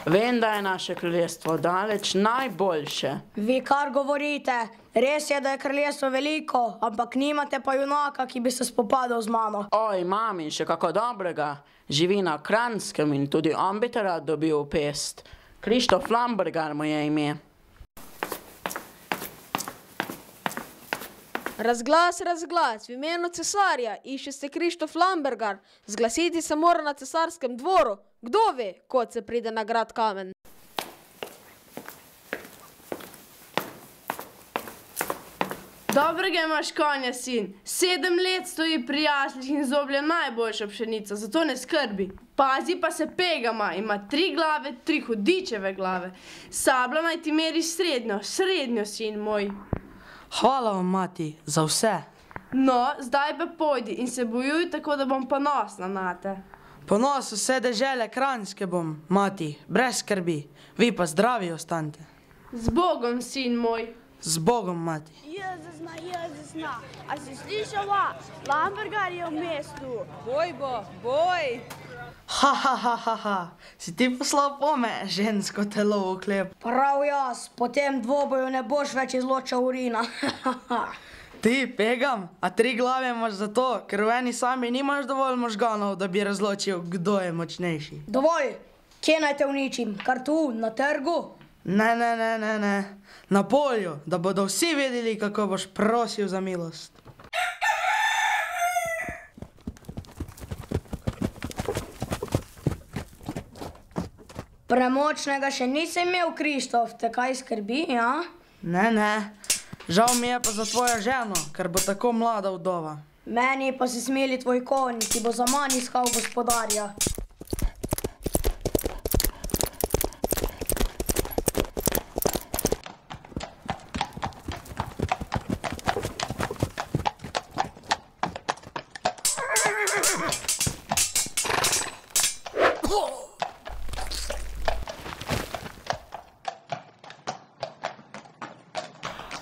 Vem, da je naše kraljestvo daleč najboljše. Vi kar govorite? Res je, da je kraljestvo veliko, ampak nimate pa junaka, ki bi se spopadal z mano. Oj, imam in še kako dobrega. Živi na Kranjskem in tudi on bi te rad dobil v pest. Krištof Lambergar mu je ime. Razglas, razglas, v imenu cesarja, išče se Krištof Lambergar, zglasiti se mora na cesarskem dvoru. Kdo ve, kot se pride na grad Kamen? Dobrega imaš konja, sin. 7 let stoji pri jaslih in zoblje najboljša pšenica, zato ne skrbi. Pazi pa se pegama, ima 3 glave, 3 hudičeve glave. Sabla naj ti meri srednjo, sin moj. Hvala vam, mati, za vse. No, zdaj pa pojdi in se bojuj, tako da bom ponosna na te. Ponos vse dežele Kranjske bom, mati, brez skrbi. Vi pa zdravi ostanite. Z Bogom, sin moj. Z Bogom, mati. Jezusna, a si slišala? Lambergar je v mestu. Boj bo, boj! Si ti poslal pome, žensko telo v klep. Prav jaz, po tem dvoboju ne boš več izločal urina. Ti, pegam, a 3 glave imaš zato, ker v eni sami nimaš dovolj možganov, da bi razločil, kdo je močnejši. Dovolj, kje naj te uničim? Kar tu, na trgu? Ne. Na polju, da bodo vsi vedeli, kako boš prosil za milost. Premočnega še nisem imel, Krištof, te kaj skrbi, ja? Ne. Žal mi je pa za tvojo ženo, ker bo tako mlada vdova. Meni pa se smeli tvoj konj, ki bo za manj iskal gospodarja.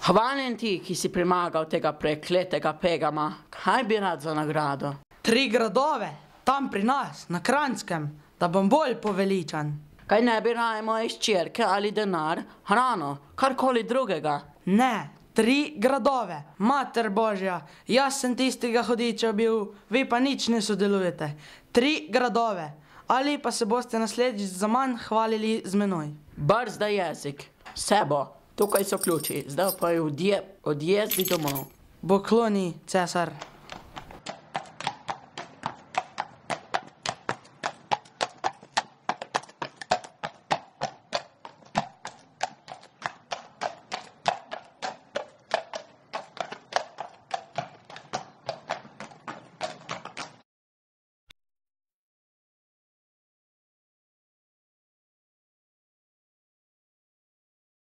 Hvaljen ti, ki si premagal tega prekletega pegama. Kaj bi rad za nagrado? 3 gradove, tam pri nas, na Kranjskem, da bom bolj poveličan. Kaj ne bi raje moje hčerke ali denar, hrano, karkoli drugega? Ne, 3 gradove, mater Božja, jaz sem tistega hudiča bil, vi pa nič ne sodelujete. 3 gradove, ali pa se boste naslednjič zaman hvalili z menoj. Brzda jezik, vse bo. Tukaj so ključi, zdaj pa je odjezdi domov. Pokloni, cesar.